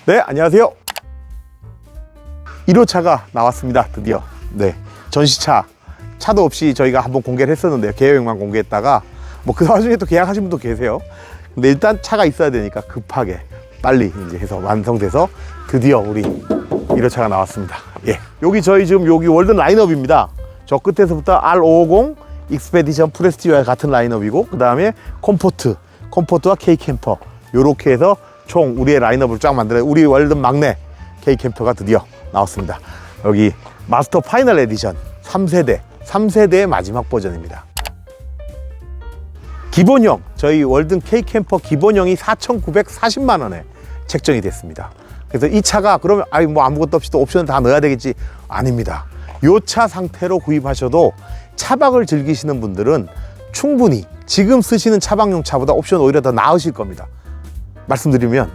네, 안녕하세요. 1호차가 나왔습니다. 드디어. 네, 전시차. 차도 없이 저희가 한번 공개를 했었는데요. 계획만 공개했다가 뭐 그 와중에 또 계약하신 분도 계세요. 근데 일단 차가 있어야 되니까 급하게 빨리 이제 해서 완성돼서 드디어 우리 1호차가 나왔습니다. 예, 여기 저희 지금 여기 월드 라인업입니다. 저 끝에서부터 R550 익스페디션 프레스티지와 같은 라인업이고, 그 다음에 컴포트와 K캠퍼, 요렇게 해서 총 우리의 라인업을 쫙 만들어요. 우리 월드 막내 K캠퍼가 드디어 나왔습니다. 여기 마스터 파이널 에디션 3세대의 마지막 버전입니다. 기본형, 저희 월든 K캠퍼 기본형이 4,940만 원에 책정이 됐습니다. 그래서 이 차가 그러면 뭐 아무것도 없이 또 옵션을 다 넣어야 되겠지? 아닙니다. 요 차 상태로 구입하셔도 차박을 즐기시는 분들은 충분히 지금 쓰시는 차박용 차보다 옵션 오히려 더 나으실 겁니다. 말씀드리면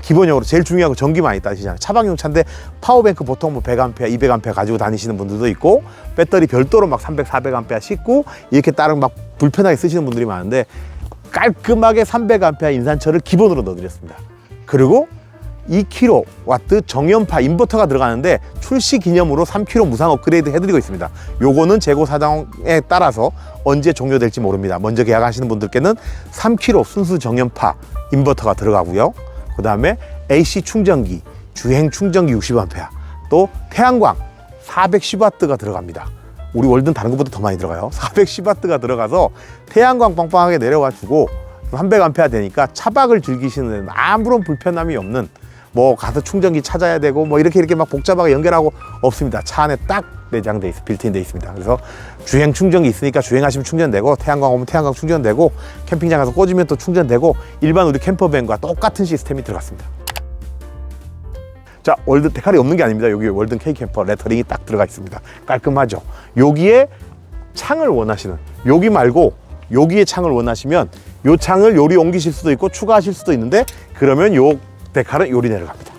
기본형으로 제일 중요한 건 전기 많이 따시잖아요. 차박용 차인데 파워뱅크 보통 뭐 100A, 200A 가지고 다니시는 분들도 있고, 배터리 별도로 막 300, 400A 싣고 이렇게 다른 막 불편하게 쓰시는 분들이 많은데, 깔끔하게 300A 인산철을 기본으로 넣어드렸습니다. 그리고 2kW 정연파 인버터가 들어가는데 출시 기념으로 3kg 무상 업그레이드 해드리고 있습니다. 요거는 재고 사정에 따라서 언제 종료될지 모릅니다. 먼저 계약하시는 분들께는 3kg 순수 정연파 인버터가 들어가고요. 그 다음에 AC 충전기, 주행 충전기 60A, 또 태양광 410W가 들어갑니다. 우리 월드는 다른 것보다 더 많이 들어가요. 410W가 들어가서 태양광 빵빵하게 내려와 주고 300A 되니까 차박을 즐기시는 데는 아무런 불편함이 없는, 뭐 가서 충전기 찾아야 되고 뭐 이렇게 막 복잡하게 연결하고 없습니다. 차 안에 딱 내장돼 있어, 빌트인 돼 있습니다. 그래서 주행 충전기 있으니까 주행하시면 충전되고, 태양광 오면 태양광 충전되고, 캠핑장 가서 꽂으면 또 충전되고, 일반 우리 캠퍼밴과 똑같은 시스템이 들어갔습니다. 자, 월드 데칼이 없는 게 아닙니다. 여기 월든 K캠퍼 레터링이 딱 들어가 있습니다. 깔끔하죠. 여기에 창을 원하시는, 여기 말고 여기에 창을 원하시면 요 창을 요리 옮기실 수도 있고 추가하실 수도 있는데, 그러면 요 데칼은 요리 내려갑니다.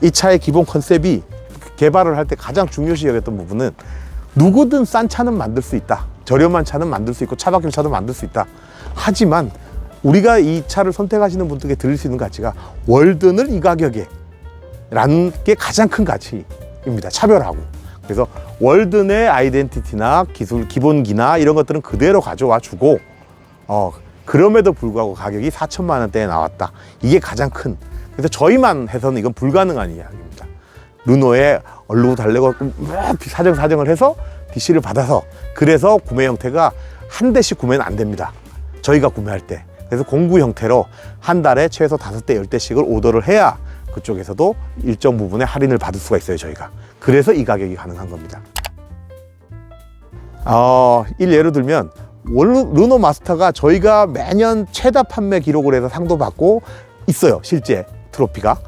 이 차의 기본 컨셉이 개발을 할 때 가장 중요시 여겼던 부분은, 누구든 싼 차는 만들 수 있다, 저렴한 차는 만들 수 있고 차박용 차도 만들 수 있다. 하지만 우리가 이 차를 선택하시는 분들께 드릴 수 있는 가치가 월든을 이 가격에 라는 게 가장 큰 가치입니다. 차별하고. 그래서 월든의 아이덴티티나 기술 기본기나 이런 것들은 그대로 가져와 주고, 그럼에도 불구하고 가격이 4천만 원대에 나왔다. 이게 가장 큰. 그래서 저희만 해서는 이건 불가능한 이야기입니다. 르노에 얼르고 달래고 사정을 해서 DC를 받아서, 그래서 구매 형태가 한 대씩 구매는 안 됩니다. 저희가 구매할 때. 그래서 공구 형태로 한 달에 최소 5대, 10대씩을 오더를 해야 그쪽에서도 일정 부분의 할인을 받을 수가 있어요, 저희가. 그래서 이 가격이 가능한 겁니다. 예를 들면 르노 마스터가 저희가 매년 최다 판매 기록을 해서 상도 받고 있어요. 실제 트로피가.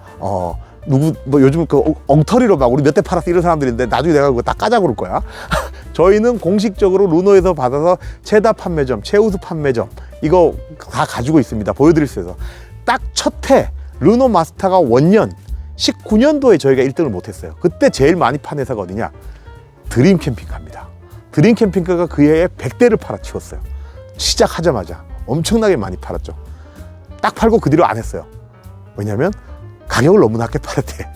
요즘 그 엉터리로 막 우리 몇 대 팔았어 이런 사람들인데, 나중에 내가 그거 딱 까자 그럴 거야. 저희는 공식적으로 르노에서 받아서 최다 판매점, 최우수 판매점, 이거 다 가지고 있습니다. 보여드릴 수 있어서. 딱 첫 해 르노 마스터가 원년 19년도에 저희가 1등을 못했어요. 그때 제일 많이 판 회사가 어디냐? 드림 캠핑카입니다. 드림 캠핑카가 그 해에 100대를 팔아치웠어요. 시작하자마자 엄청나게 많이 팔았죠. 딱 팔고 그 뒤로 안 했어요. 왜냐면 가격을 너무 낮게 팔았대.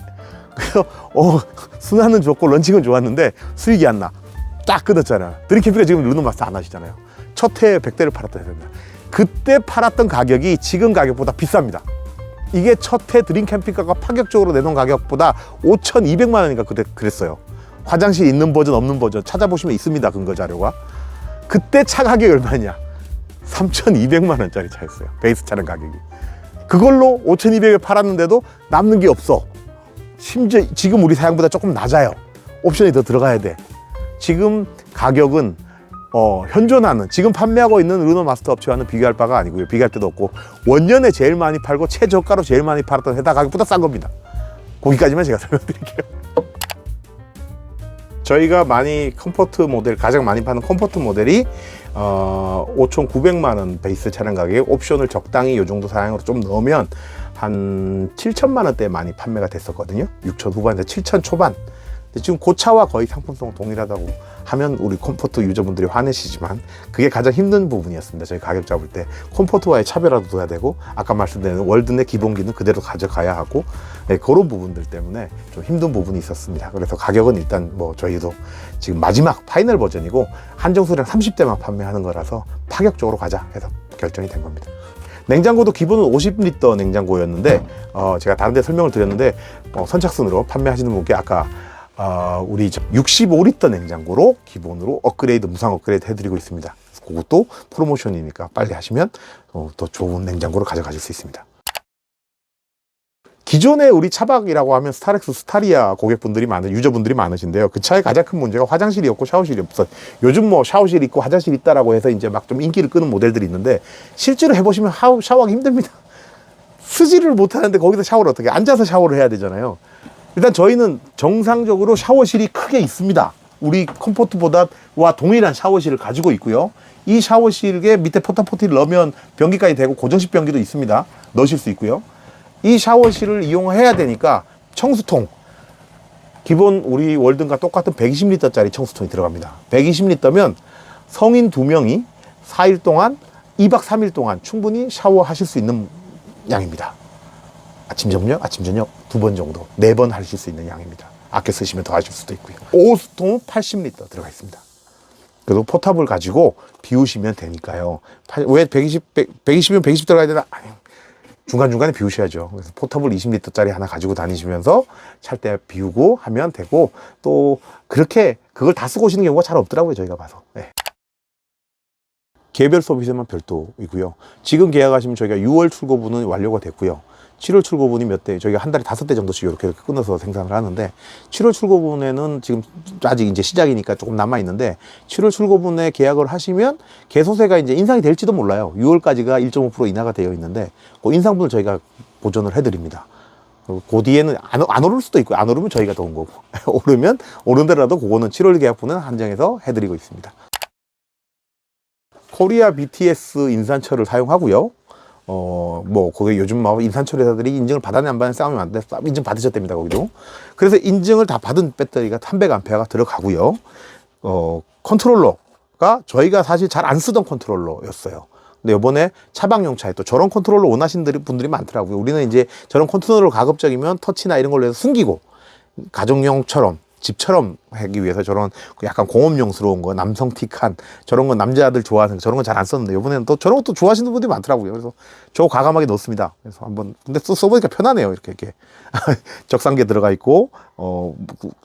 그래서 순환은 좋고 런칭은 좋았는데 수익이 안 나. 딱 끊었잖아요. 드림 캠핑카 지금 르노 마스터 안 하시잖아요. 첫 해에 100대를 팔았다 했습니다. 그때 팔았던 가격이 지금 가격보다 비쌉니다. 이게 첫 해 드림 캠핑카가 파격적으로 내놓은 가격보다 5,200만 원인가 그랬어요. 화장실 있는 버전 없는 버전 찾아보시면 있습니다. 근거 자료가. 그때 차 가격이 얼마냐? 3,200만 원짜리 차였어요. 베이스 차량 가격이. 그걸로 5,200에 팔았는데도 남는 게 없어. 심지어 지금 우리 사양보다 조금 낮아요. 옵션이 더 들어가야 돼. 지금 가격은 현존하는, 지금 판매하고 있는 르노 마스터 업체와는 비교할 바가 아니고요. 비교할 데도 없고, 원년에 제일 많이 팔고 최저가로 제일 많이 팔았던 회사 가격보다 싼 겁니다. 거기까지만 제가 설명드릴게요. 저희가 많이 컴포트 모델, 가장 많이 파는 컴포트 모델이 5,900만 원 베이스 차량 가격에 옵션을 적당히 이 정도 사양으로 좀 넣으면 한 7천만 원대에 많이 판매가 됐었거든요. 6천 후반에서 7천 초반. 지금 고차와 거의 상품성 동일하다고 하면 우리 컴포트 유저분들이 화내시지만 그게 가장 힘든 부분이었습니다. 저희 가격 잡을 때 컴포트와의 차별화도 둬야 되고 아까 말씀드린 월든의 기본기는 그대로 가져가야 하고 네, 그런 부분들 때문에 좀 힘든 부분이 있었습니다. 그래서 가격은 일단 뭐 저희도 지금 마지막 파이널 버전이고 한정 수량 30대만 판매하는 거라서 파격적으로 가자 해서 결정이 된 겁니다. 냉장고도 기본은 50리터 냉장고였는데 제가 다른 데 설명을 드렸는데 선착순으로 판매하시는 분께 아까 우리 65리터 냉장고로 기본으로 업그레이드, 무상 업그레이드 해드리고 있습니다. 그것도 프로모션이니까 빨리 하시면 더 좋은 냉장고를 가져가실 수 있습니다. 기존에 우리 차박이라고 하면 스타렉스 스타리아 고객분들이 유저분들이 많으신데요. 그 차의 가장 큰 문제가 화장실이 없고 샤워실이 없어. 요즘 뭐 샤워실 있고 화장실 있다라고 해서 이제 막 좀 인기를 끄는 모델들이 있는데 실제로 해보시면 샤워하기 힘듭니다. 쓰지를 못하는데 거기서 샤워를 어떻게 앉아서 샤워를 해야 되잖아요. 일단 저희는 정상적으로 샤워실이 크게 있습니다. 우리 컴포트보다와 동일한 샤워실을 가지고 있고요. 이 샤워실에 밑에 포타포티를 넣으면 변기까지 되고 고정식 변기도 있습니다. 넣으실 수 있고요. 이 샤워실을 이용해야 되니까 청수통, 기본 우리 월든과 똑같은 120리터짜리 청수통이 들어갑니다. 120리터면 성인 2명이 4일 동안 2박 3일 동안 충분히 샤워하실 수 있는 양입니다. 아침 저녁 2번 정도 4번 하실 수 있는 양입니다. 아껴 쓰시면 더 하실 수도 있고요. 오수통은 80리터 들어가 있습니다. 그리고 포탑을 가지고 비우시면 되니까요. 왜 120이면 120 들어가야 되나? 중간중간에 비우셔야죠. 그래서 포탑을 20리터짜리 하나 가지고 다니시면서 찰 때 비우고 하면 되고, 또 그렇게 그걸 다 쓰고 오시는 경우가 잘 없더라고요, 저희가 봐서. 네. 개별 서비스만 별도이고요. 지금 계약하시면 저희가 6월 출고분은 완료가 됐고요. 7월 출고분이 몇 대, 저희가 한 달에 5대 정도씩 이렇게 끊어서 생산을 하는데, 7월 출고분에는 지금 아직 이제 시작이니까 조금 남아있는데, 7월 출고분에 계약을 하시면 개소세가 이제 인상이 될지도 몰라요. 6월까지가 1.5% 인하가 되어 있는데, 그 인상분을 저희가 보전을 해드립니다. 그 뒤에는 안 오를 수도 있고, 안 오르면 저희가 더 온 거고, 오르면 오른데라도 그거는 7월 계약분은 한정해서 해드리고 있습니다. 코리아 BTS 인산철을 사용하고요. 거기 요즘 인산철 회사들이 인증을 받았냐 안 받았냐 싸움이 많은데 인증 받으셨답니다, 거기도. 그래서 인증을 다 받은 배터리가 300A가 들어가고요. 컨트롤러가 저희가 사실 잘 안 쓰던 컨트롤러였어요. 근데 이번에 차박용 차에 또 저런 컨트롤러 원하시는 분들이 많더라고요. 우리는 이제 저런 컨트롤러 가급적이면 터치나 이런 걸로 해서 숨기고, 가정용처럼 집처럼 하기 위해서 저런 약간 공업용스러운 거, 남성틱한 저런 건 남자들 좋아하는 저런 건 잘 안 썼는데, 이번에는 또 저런 것도 좋아하시는 분들이 많더라고요. 그래서 저 과감하게 넣습니다. 그래서 한번, 근데 또 써보니까 편하네요. 이렇게 적상계 들어가 있고,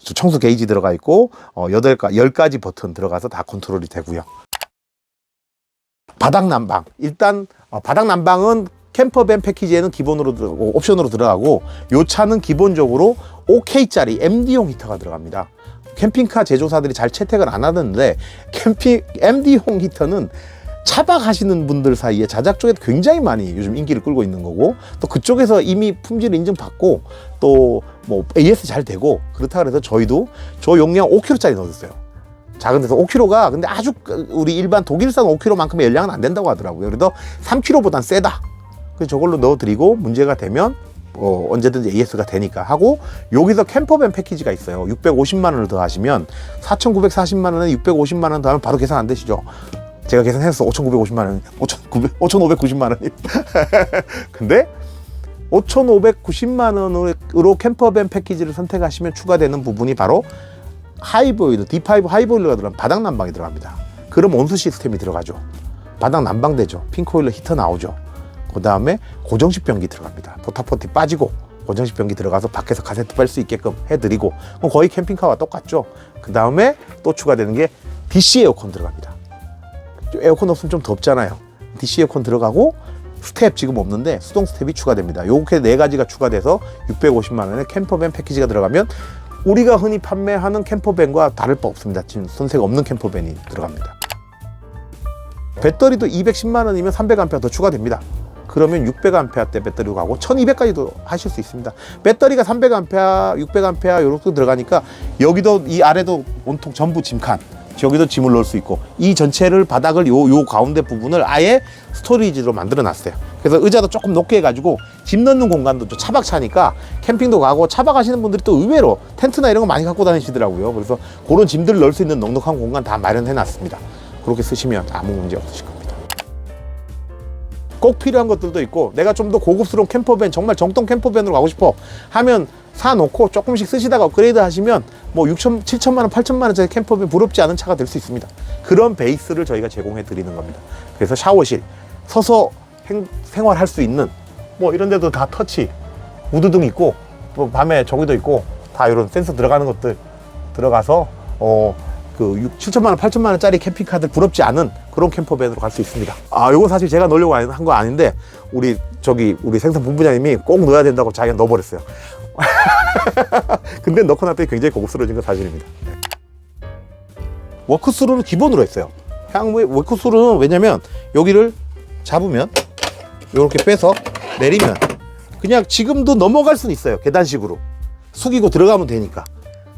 청소 게이지 들어가 있고, 10가지 버튼 들어가서 다 컨트롤이 되고요. 바닥 난방. 일단 바닥 난방은 캠퍼밴 패키지에는 기본으로 들어가고 옵션으로 들어가고, 요 차는 기본적으로 5K짜리 MD용 히터가 들어갑니다. 캠핑카 제조사들이 잘 채택을 안 하는데, MD용 히터는 차박하시는 분들 사이에 자작 쪽에 굉장히 많이 요즘 인기를 끌고 있는 거고, 또 그쪽에서 이미 품질 인증받고 또 뭐 AS 잘 되고 그렇다 그래서 저희도 저 용량 5kg짜리 넣었어요. 작은 데서 5kg가 근데 아주 우리 일반 독일산 5kg만큼의 연량은 안 된다고 하더라고요. 그래서 3kg보단 세다. 그래서 저걸로 넣어드리고, 문제가 되면 언제든지 AS가 되니까 하고, 여기서 캠퍼밴 패키지가 있어요. 650만 원을 더 하시면 4,940만 원에 650만 원 더 하면 바로 계산 안 되시죠? 제가 계산해서 5,950만 원, 5,590만 원이. 근데 5,590만 원으로 캠퍼밴 패키지를 선택하시면 추가되는 부분이 바로 하이보일러, D5 하이보일러가 들어간 바닥 난방이 들어갑니다. 그럼 온수 시스템이 들어가죠. 바닥 난방되죠. 핑크오일러 히터 나오죠. 그 다음에 고정식 변기 들어갑니다. 포타포티 빠지고 고정식 변기 들어가서 밖에서 카세트 뺄 수 있게끔 해드리고, 거의 캠핑카와 똑같죠. 그 다음에 또 추가되는 게 DC 에어컨 들어갑니다. 에어컨 없으면 좀 덥잖아요. DC 에어컨 들어가고, 스텝 지금 없는데 수동 스텝이 추가됩니다. 요렇게 4가지가 추가돼서 650만 원에 캠퍼밴 패키지가 들어가면 우리가 흔히 판매하는 캠퍼밴과 다를 바 없습니다. 지금 손색 없는 캠퍼밴이 들어갑니다. 배터리도 210만 원이면 300A 더 추가됩니다. 그러면 600A대 배터리로 가고 1200까지도 하실 수 있습니다. 배터리가 300A, 600A 이렇게 들어가니까 여기도 이 아래도 온통 전부 짐칸, 여기도 짐을 넣을 수 있고, 이 전체를 바닥을 요 가운데 부분을 아예 스토리지로 만들어 놨어요. 그래서 의자도 조금 높게 해가지고 짐 넣는 공간도 좀 차박차니까 캠핑도 가고, 차박하시는 분들이 또 의외로 텐트나 이런 거 많이 갖고 다니시더라고요. 그래서 그런 짐들을 넣을 수 있는 넉넉한 공간 다 마련해 놨습니다. 그렇게 쓰시면 아무 문제 없으실 겁니다. 꼭 필요한 것들도 있고, 내가 좀 더 고급스러운 캠퍼밴, 정말 정통 캠퍼밴으로 가고 싶어 하면 사놓고 조금씩 쓰시다가 업그레이드 하시면 뭐 6천, 7천만 원, 8천만 원짜리 캠퍼밴 부럽지 않은 차가 될 수 있습니다. 그런 베이스를 저희가 제공해 드리는 겁니다. 그래서 샤워실, 서서 생활할 수 있는 뭐 이런 데도 다 터치, 우드등 있고, 뭐 밤에 저기도 있고, 다 이런 센서 들어가는 것들 들어가서 7천만 원, 8천만 원짜리 캠핑카들 부럽지 않은 그런 캠퍼밴으로 갈 수 있습니다. 요거 사실 제가 넣으려고 한 거 아닌데, 우리 생산 본부장님이 꼭 넣어야 된다고 자기가 넣어버렸어요. 근데 넣고 났더니 굉장히 고급스러워진 건 사실입니다. 워크스루는 기본으로 했어요. 워크스루는 왜냐면 여기를 잡으면 이렇게 빼서 내리면 그냥 지금도 넘어갈 수는 있어요. 계단식으로 숙이고 들어가면 되니까.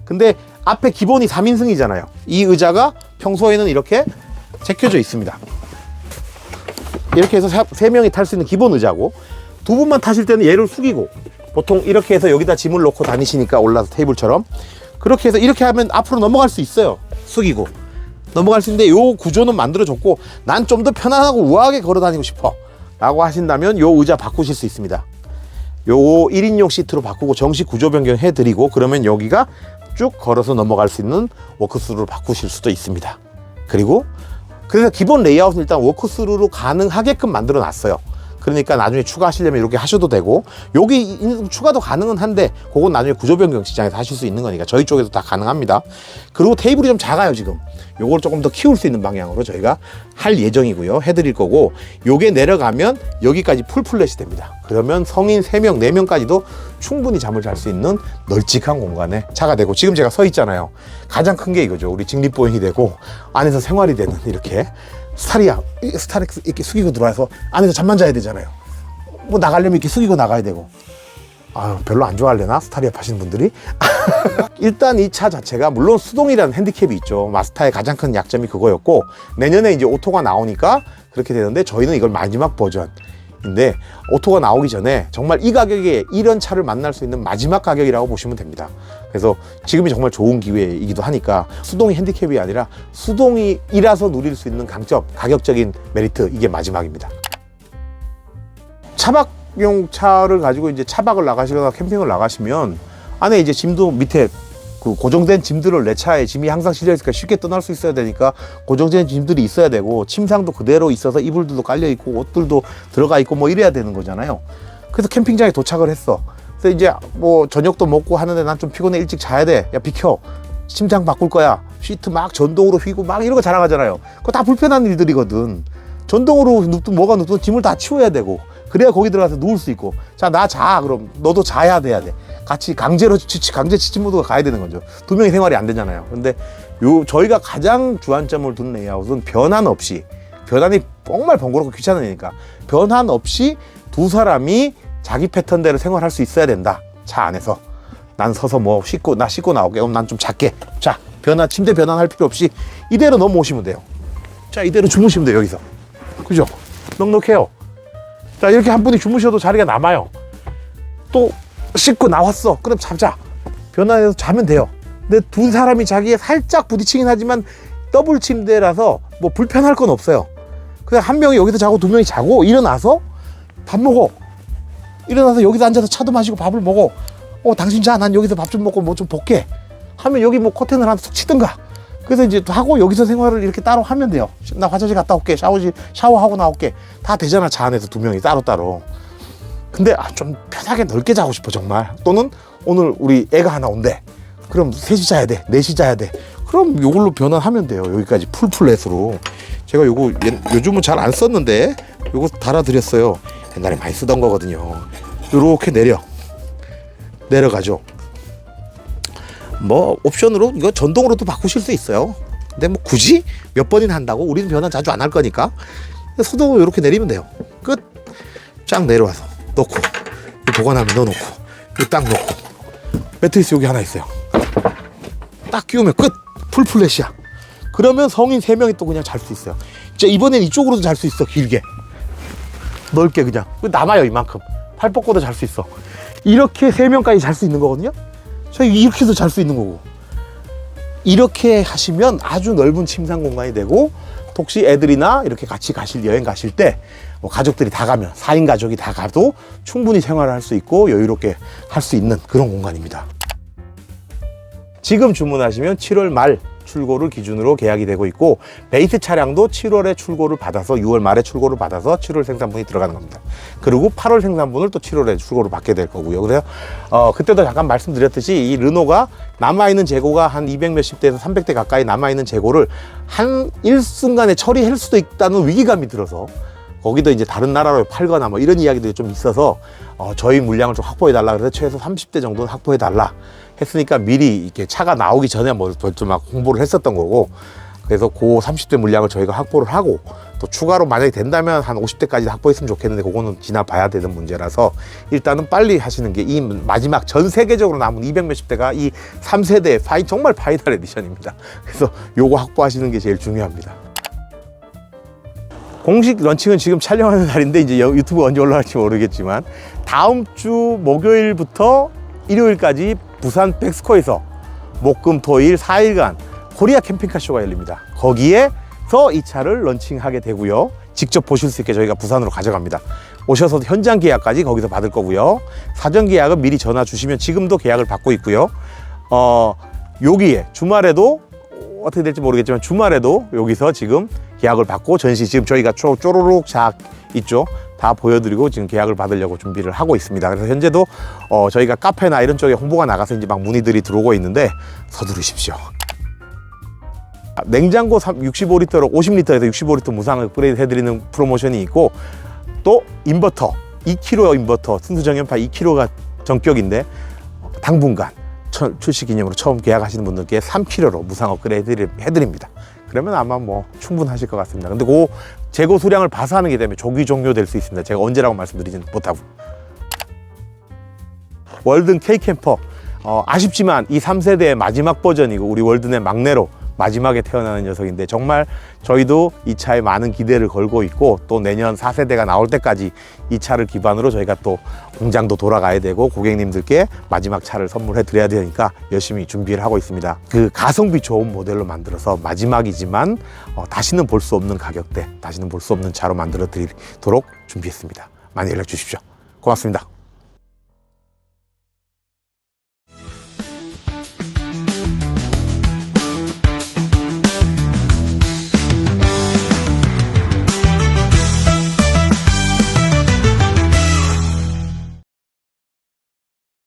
근데 앞에 기본이 3인승이잖아요. 이 의자가 평소에는 이렇게 제껴져 있습니다. 이렇게 해서 3명이 탈 수 있는 기본 의자고, 2분만 타실 때는 얘를 숙이고, 보통 이렇게 해서 여기다 짐을 놓고 다니시니까 올라서 테이블처럼, 그렇게 해서 이렇게 하면 앞으로 넘어갈 수 있어요. 숙이고 넘어갈 수 있는데, 요 구조는 만들어줬고, 난 좀 더 편안하고 우아하게 걸어 다니고 싶어 라고 하신다면 요 의자 바꾸실 수 있습니다. 요 1인용 시트로 바꾸고 정식 구조 변경 해드리고, 그러면 여기가 쭉 걸어서 넘어갈 수 있는 워크스루로 바꾸실 수도 있습니다. 그래서 기본 레이아웃은 일단 워크스루로 가능하게끔 만들어 놨어요. 그러니까 나중에 추가하시려면 이렇게 하셔도 되고, 여기 추가도 가능은 한데 그건 나중에 구조 변경 시장에서 하실 수 있는 거니까 저희 쪽에도 다 가능합니다. 그리고 테이블이 좀 작아요. 지금 요걸 조금 더 키울 수 있는 방향으로 저희가 할 예정이고요. 해드릴 거고, 요게 내려가면 여기까지 풀플랫이 됩니다. 그러면 성인 3명, 4명까지도 충분히 잠을 잘 수 있는 널찍한 공간에 차가 되고, 지금 제가 서 있잖아요. 가장 큰 게 이거죠. 우리 직립보행이 되고 안에서 생활이 되는, 이렇게 스타렉스 이렇게 숙이고 들어와서 안에서 잠만 자야 되잖아요. 뭐 나가려면 이렇게 숙이고 나가야 되고. 별로 안 좋아하려나? 스타리아 하시는 분들이? 일단 이 차 자체가 물론 수동이라는 핸디캡이 있죠. 마스터의 가장 큰 약점이 그거였고, 내년에 이제 오토가 나오니까 그렇게 되는데, 저희는 이걸 마지막 버전인데, 오토가 나오기 전에 정말 이 가격에 이런 차를 만날 수 있는 마지막 가격이라고 보시면 됩니다. 그래서 지금이 정말 좋은 기회이기도 하니까, 수동이 핸디캡이 아니라 수동이라서 누릴 수 있는 강점, 가격적인 메리트, 이게 마지막입니다. 차박용 차를 가지고 이제 차박을 나가시거나 캠핑을 나가시면, 안에 이제 짐도 밑에 그 고정된 짐들을, 내 차에 짐이 항상 실려 있으니까 쉽게 떠날 수 있어야 되니까 고정된 짐들이 있어야 되고, 침상도 그대로 있어서 이불들도 깔려 있고 옷들도 들어가 있고 뭐 이래야 되는 거잖아요. 그래서 캠핑장에 도착을 했어. 그래서 이제 뭐 저녁도 먹고 하는데 난 좀 피곤해, 일찍 자야 돼. 야 비켜, 침장 바꿀 거야. 시트 막 전동으로 휘고 막 이런 거 자랑하잖아요. 그거 다 불편한 일들이거든. 전동으로 눕든 뭐가 눕든 짐을 다 치워야 되고, 그래야 거기 들어가서 누울 수 있고. 자, 나 자. 그럼 너도 자야 돼야 돼. 같이 강제 지침 모드가 가야 되는 거죠. 2명이 생활이 안 되잖아요. 근데 저희가 가장 주안점을 둔 레이아웃은 변환 없이, 변환이 정말 번거롭고 귀찮으니까 변환 없이 2사람이 자기 패턴대로 생활할 수 있어야 된다. 차 안에서 난 서서 뭐 씻고 나올게. 그럼 난 좀 작게. 자, 침대 변환할 필요 없이 이대로 넘어오시면 돼요. 자, 이대로 주무시면 돼요. 여기서. 그죠? 넉넉해요. 자, 이렇게 한 분이 주무셔도 자리가 남아요. 또 씻고 나왔어. 그럼 자자. 변환해서 자면 돼요. 근데 2사람이 자기에 살짝 부딪히긴 하지만 더블 침대라서 뭐 불편할 건 없어요. 그냥 한 명이 여기서 자고 2명이 자고, 일어나서 밥 먹어. 일어나서 여기서 앉아서 차도 마시고 밥을 먹어. 당신 자, 난 여기서 밥 좀 먹고 뭐 좀 볼게 하면 여기 뭐 커튼을 하나 툭 치든가. 그래서 이제 하고 여기서 생활을 이렇게 따로 하면 돼요. 나 화장실 갔다 올게. 샤워하고 나올게. 다 되잖아. 차 안에서 2명이 따로따로. 근데 좀 편하게 넓게 자고 싶어 정말. 또는 오늘 우리 애가 하나 온대. 그럼 3시 자야 돼. 4시 자야 돼. 그럼 이걸로 변환하면 돼요. 여기까지 풀플랫으로. 제가 요즘은 잘 안 썼는데 요거 달아드렸어요. 옛날에 많이 쓰던 거거든요. 요렇게 내려가죠. 뭐 옵션으로 이거 전동으로도 바꾸실 수 있어요. 근데 뭐 굳이 몇 번이나 한다고? 우리는 변환 자주 안 할 거니까 수동으로 이렇게 내리면 돼요. 끝. 쫙 내려와서 넣고, 보관하면 넣어놓고, 딱 넣고, 매트리스 여기 하나 있어요. 딱 끼우면 끝. 풀플랫이야. 그러면 성인 3명이 또 그냥 잘 수 있어요. 진짜 이번엔 이쪽으로도 잘 수 있어. 길게 넓게 그냥 남아요. 이만큼 팔 뻗고도 잘 수 있어. 이렇게 3명까지 잘 수 있는 거거든요. 저희 이렇게도 잘 수 있는 거고. 이렇게 하시면 아주 넓은 침상 공간이 되고, 혹시 애들이나 이렇게 같이 여행 가실 때 뭐 가족들이 다 가면 4인 가족이 다 가도 충분히 생활을 할 수 있고 여유롭게 할 수 있는 그런 공간입니다. 지금 주문하시면 7월 말 출고를 기준으로 계약이 되고 있고, 베이스 차량도 7월에 출고를 받아서 6월 말에 출고를 받아서 7월 생산분이 들어가는 겁니다. 그리고 8월 생산분을 또 7월에 출고를 받게 될 거고요. 그래서 그때도 잠깐 말씀드렸듯이 이 르노가 남아있는 재고가 한 200 몇십 대에서 300대 가까이 남아있는 재고를 한 일순간에 처리할 수도 있다는 위기감이 들어서, 거기도 이제 다른 나라로 팔거나 뭐 이런 이야기들이 좀 있어서 저희 물량을 좀 확보해 달라 그래서 최소 30대 정도는 확보해 달라 했으니까 미리 이렇게 차가 나오기 전에 뭐 좀 막 홍보를 했었던 거고, 그래서 그 30대 물량을 저희가 확보를 하고, 또 추가로 만약에 된다면 한 50대까지 확보했으면 좋겠는데 그거는 지나봐야 되는 문제라서 일단은 빨리 하시는 게, 이 마지막 전 세계적으로 남은 200 몇십 대가 이 3세대 정말 파이널 에디션입니다. 그래서 요거 확보하시는 게 제일 중요합니다. 공식 런칭은 지금 촬영하는 날인데 이제 유튜브 언제 올라갈지 모르겠지만, 다음 주 목요일부터 일요일까지 부산 백스코에서 목금토일 4일간 코리아 캠핑카 쇼가 열립니다. 거기에서 이 차를 런칭하게 되고요. 직접 보실 수 있게 저희가 부산으로 가져갑니다. 오셔서 현장 계약까지 거기서 받을 거고요. 사전 계약은 미리 전화 주시면 지금도 계약을 받고 있고요. 여기에 주말에도 어떻게 될지 모르겠지만 주말에도 여기서 지금 계약을 받고 전시, 지금 저희가 쪼로록 작 있죠. 다 보여드리고 지금 계약을 받으려고 준비를 하고 있습니다. 그래서 현재도 저희가 카페나 이런 쪽에 홍보가 나가서 이제 막 문의들이 들어오고 있는데 서두르십시오. 냉장고 65리터로 50리터에서 65리터 무상 업그레이드 해드리는 프로모션이 있고, 또 인버터 2kg 인버터 순수정연파 2kg가 전격인데 당분간 출시 기념으로 처음 계약하시는 분들께 3kg로 무상 업그레이드 해드립니다. 그러면 아마 뭐 충분하실 것 같습니다. 근데 그 재고 수량을 봐서 하는 게 되면 조기 종료될 수 있습니다. 제가 언제라고 말씀드리지는 못하고. 월든 K캠퍼, 아쉽지만 이 3세대의 마지막 버전이고 우리 월든의 막내로 마지막에 태어나는 녀석인데, 정말 저희도 이 차에 많은 기대를 걸고 있고, 또 내년 4세대가 나올 때까지 이 차를 기반으로 저희가 또 공장도 돌아가야 되고 고객님들께 마지막 차를 선물해 드려야 되니까 열심히 준비를 하고 있습니다. 그 가성비 좋은 모델로 만들어서 마지막이지만 다시는 볼 수 없는 가격대, 다시는 볼 수 없는 차로 만들어 드리도록 준비했습니다. 많이 연락 주십시오. 고맙습니다.